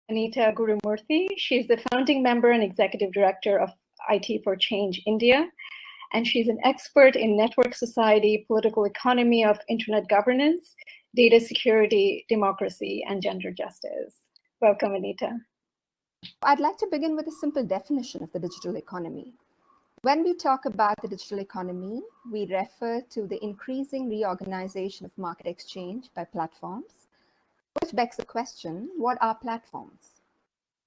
Anita Gurumurthy. She's the founding member and executive director of IT for Change India, and she's an expert in network society, political economy of internet governance, data security, democracy, and gender justice. Welcome, Anita. I'd like to begin with a simple definition of the digital economy. When we talk about the digital economy, we refer to the increasing reorganization of market exchange by platforms, which begs the question, what are platforms?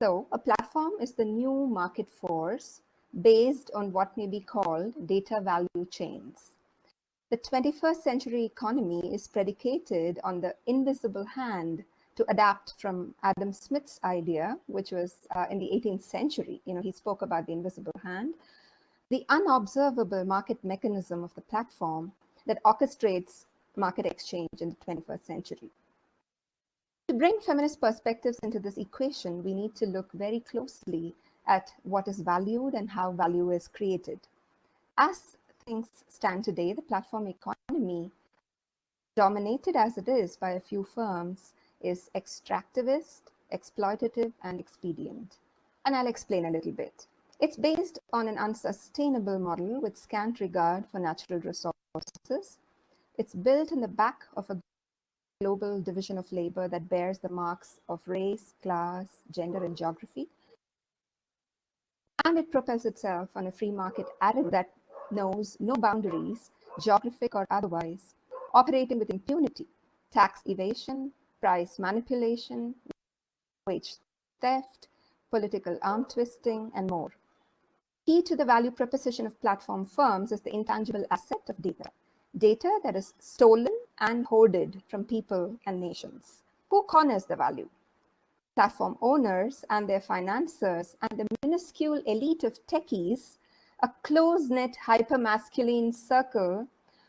So a platform is the new market force based on what may be called data value chains. The 21st century economy is predicated on the invisible hand, to adapt from Adam Smith's idea, which was in the 18th century. He spoke about the invisible hand, the unobservable market mechanism of the platform that orchestrates market exchange in the 21st century. To bring feminist perspectives into this equation, we need to look very closely at what is valued and how value is created. As things stand today, the platform economy, dominated as it is by a few firms, is extractivist, exploitative, and expedient. And I'll explain a little bit. It's based on an unsustainable model with scant regard for natural resources. It's built in the back of a global division of labor that bears the marks of race, class, gender, and geography. And it propels itself on a free market arena that knows no boundaries, geographic or otherwise, operating with impunity, tax evasion, price manipulation, wage theft, political arm twisting, and more. Key to the value proposition of platform firms is the intangible asset of data. Data that is stolen and hoarded from people and nations. Who corners the value? Platform owners and their financiers and the minuscule elite of techies, a close-knit hyper-masculine circle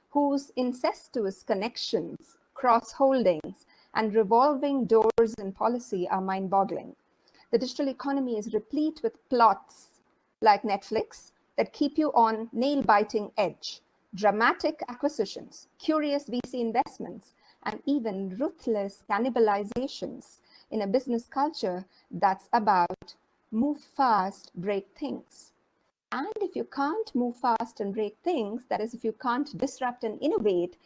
whose incestuous connections, cross-holdings, and revolving doors in policy are mind-boggling. The digital economy is replete with plots like Netflix that keep you on nail-biting edge, dramatic acquisitions, curious VC investments, and even ruthless cannibalizations in a business culture that's about move fast, break things. And if you can't move fast and break things, that is, if you can't disrupt and innovate,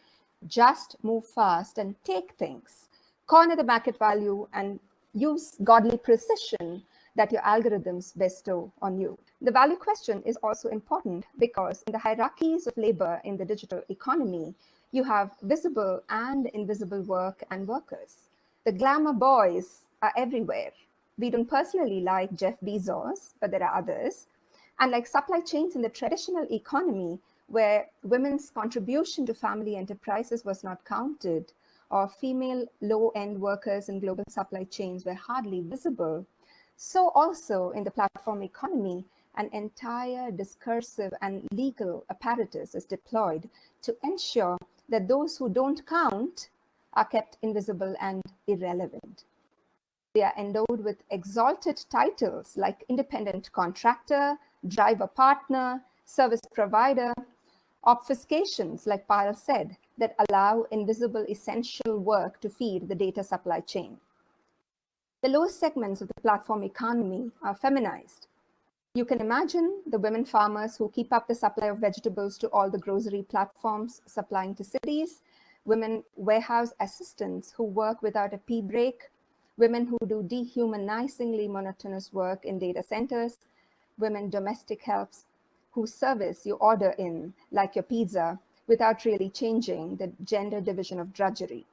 just move fast and take things. Corner the market value and use godly precision that your algorithms bestow on you. The value question is also important because in the hierarchies of labor in the digital economy, you have visible and invisible work and workers. The glamour boys are everywhere. We don't personally like Jeff Bezos, but there are others. And like supply chains in the traditional economy, where women's contribution to family enterprises was not counted, or female low-end workers in global supply chains were hardly visible, so also in the platform economy, an entire discursive and legal apparatus is deployed to ensure that those who don't count are kept invisible and irrelevant. They are endowed with exalted titles like independent contractor, driver partner, service provider, obfuscations, like Payal said, that allow invisible essential work to feed the data supply chain. The lowest segments of the platform economy are feminized. You can imagine the women farmers who keep up the supply of vegetables to all the grocery platforms supplying to cities, women warehouse assistants who work without a pee break, women who do dehumanizingly monotonous work in data centers, women domestic helps who service you order in, like your pizza, without really changing the gender division of drudgery.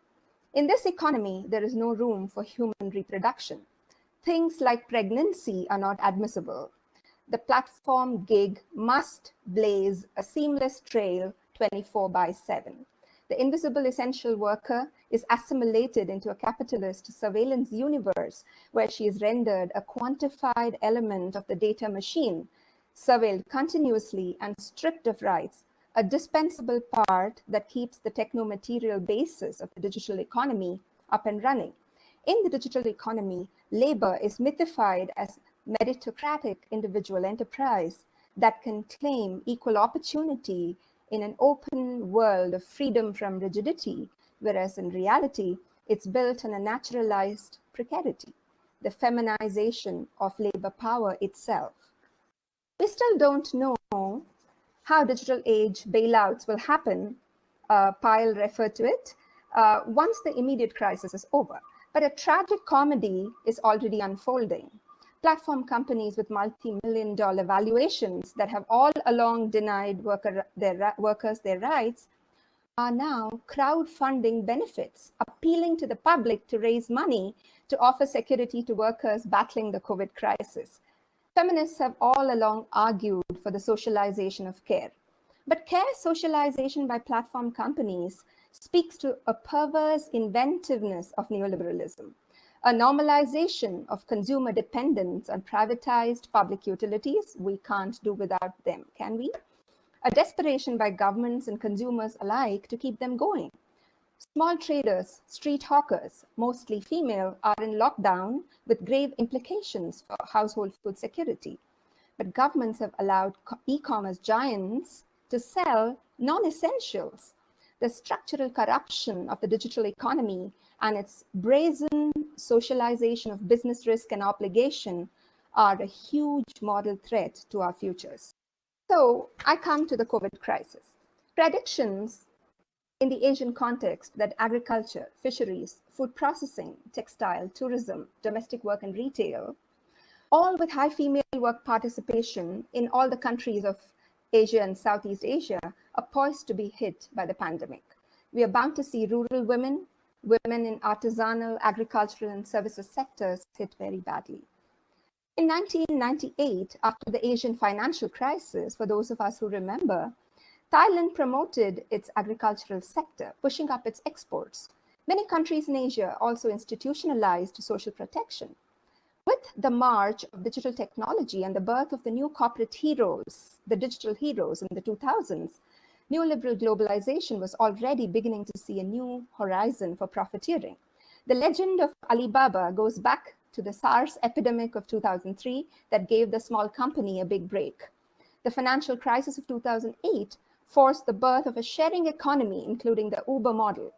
In this economy, there is no room for human reproduction. Things like pregnancy are not admissible. The platform gig must blaze a seamless trail 24/7. The invisible essential worker is assimilated into a capitalist surveillance universe where she is rendered a quantified element of the data machine, surveilled continuously and stripped of rights, a dispensable part that keeps the techno-material basis of the digital economy up and running. In the digital economy, labor is mythified as meritocratic individual enterprise that can claim equal opportunity in an open world of freedom from rigidity, whereas in reality, it's built on a naturalized precarity. the feminization of labor power itself. We still don't know how digital age bailouts will happen, Pyle referred to it, once the immediate crisis is over. But a tragic comedy is already unfolding. Platform companies with multi-million-dollar valuations that have all along denied workers their rights are now crowdfunding benefits, appealing to the public to raise money to offer security to workers battling the COVID crisis. Feminists have all along argued for the socialization of care. But care socialization by platform companies speaks to a perverse inventiveness of neoliberalism, a normalization of consumer dependence on privatized public utilities. We can't do without them, can we? A desperation by governments and consumers alike to keep them going. Small traders, street hawkers, mostly female, are in lockdown with grave implications for household food security. But governments have allowed e-commerce giants to sell non-essentials. The structural corruption of the digital economy and its brazen socialization of business risk and obligation are a huge moral threat to our futures. So I come to the COVID crisis. Predictions in the Asian context that agriculture, fisheries, food processing, textile, tourism, domestic work and retail, all with high female work participation in all the countries of Asia and Southeast Asia, are poised to be hit by the pandemic. We are bound to see rural women, women in artisanal, agricultural and services sectors hit very badly. In 1998, after the Asian financial crisis, for those of us who remember, Thailand promoted its agricultural sector, pushing up its exports. Many countries in Asia also institutionalized social protection. With the march of digital technology and the birth of the new corporate heroes, the digital heroes in the 2000s, neoliberal globalization was already beginning to see a new horizon for profiteering. The legend of Alibaba goes back to the SARS epidemic of 2003 that gave the small company a big break. The financial crisis of 2008 forced the birth of a sharing economy, including the Uber model.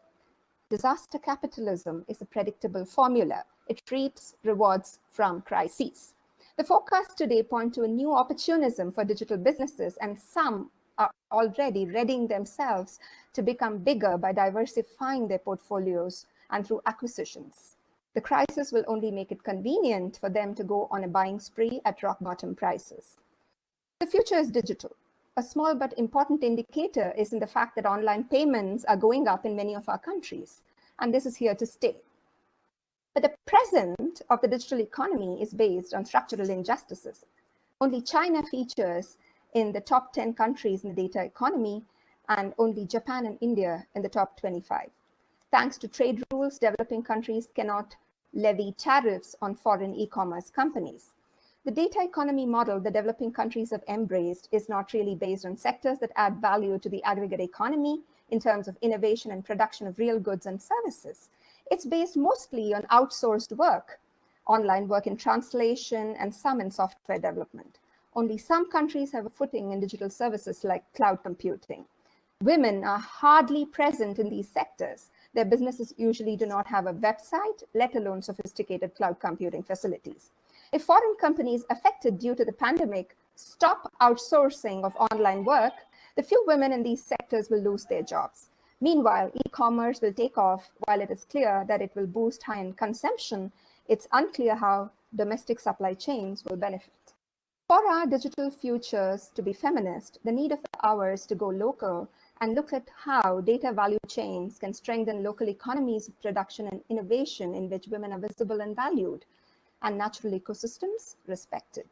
Disaster capitalism is a predictable formula. It reaps rewards from crises. The forecasts today point to a new opportunism for digital businesses, and some are already readying themselves to become bigger by diversifying their portfolios and through acquisitions. The crisis will only make it convenient for them to go on a buying spree at rock bottom prices. The future is digital. A small but important indicator is in the fact that online payments are going up in many of our countries, and this is here to stay. But the present of the digital economy is based on structural injustices. Only China features in the top 10 countries in the data economy, and only Japan and India in the top 25. Thanks to trade rules, developing countries cannot levy tariffs on foreign e-commerce companies. The data economy model the developing countries have embraced is not really based on sectors that add value to the aggregate economy in terms of innovation and production of real goods and services. It's based mostly on outsourced work, online work in translation, and some in software development. Only some countries have a footing in digital services like cloud computing. Women are hardly present in these sectors. Their businesses usually do not have a website, let alone sophisticated cloud computing facilities. If foreign companies affected due to the pandemic stop outsourcing of online work, the few women in these sectors will lose their jobs. Meanwhile, e-commerce will take off. While it is clear that it will boost high-end consumption, it's unclear how domestic supply chains will benefit. For our digital futures to be feminist, the need of the hour is to go local and look at how data value chains can strengthen local economies of production and innovation in which women are visible and valued, and natural ecosystems respected.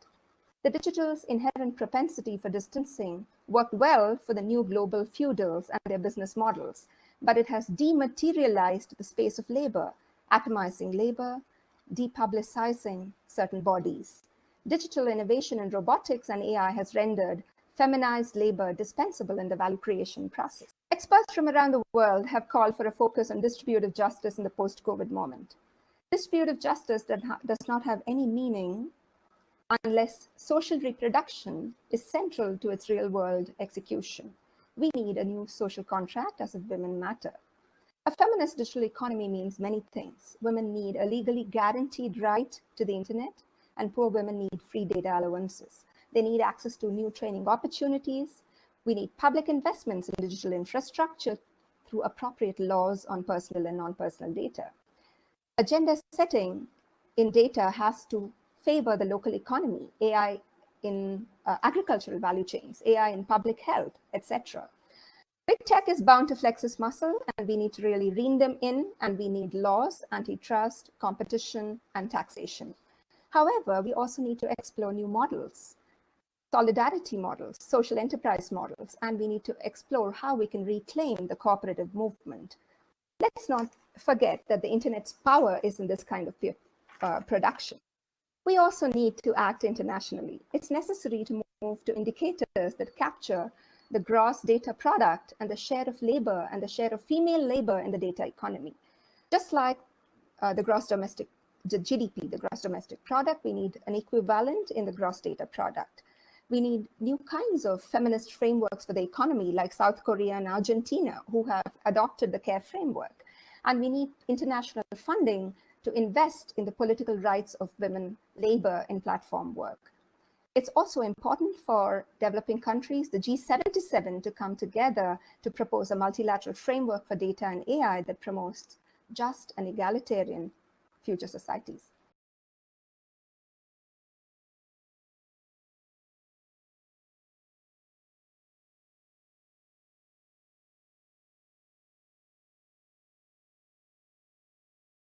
The digital's inherent propensity for distancing worked well for the new global feudals and their business models, but it has dematerialized the space of labor, atomizing labor, depublicizing certain bodies. Digital innovation in robotics and AI has rendered feminized labor dispensable in the value creation process. Experts from around the world have called for a focus on distributive justice in the post-COVID moment. Distributive justice does not have any meaning unless social reproduction is central to its real-world execution. We need a new social contract as if women matter. A feminist digital economy means many things. Women need a legally guaranteed right to the internet, and poor women need free data allowances. They need access to new training opportunities. We need public investments in digital infrastructure through appropriate laws on personal and non-personal data. Agenda setting in data has to favor the local economy, AI in agricultural value chains, AI in public health, etc. Big tech is bound to flex its muscle, and we need to really rein them in, and we need laws, antitrust, competition, and taxation. However, we also need to explore new models, solidarity models, social enterprise models, and we need to explore how we can reclaim the cooperative movement. Let's not forget that the internet's power is in this kind of production. We also need to act internationally. It's necessary to move to indicators that capture the gross data product and the share of labor and the share of female labor in the data economy. Just like the GDP, the gross domestic product, we need an equivalent in the gross data product. We need new kinds of feminist frameworks for the economy, like South Korea and Argentina, who have adopted the CARE framework. And we need international funding to invest in the political rights of women labor in platform work. It's also important for developing countries, the G77, to come together to propose a multilateral framework for data and AI that promotes just and egalitarian future societies.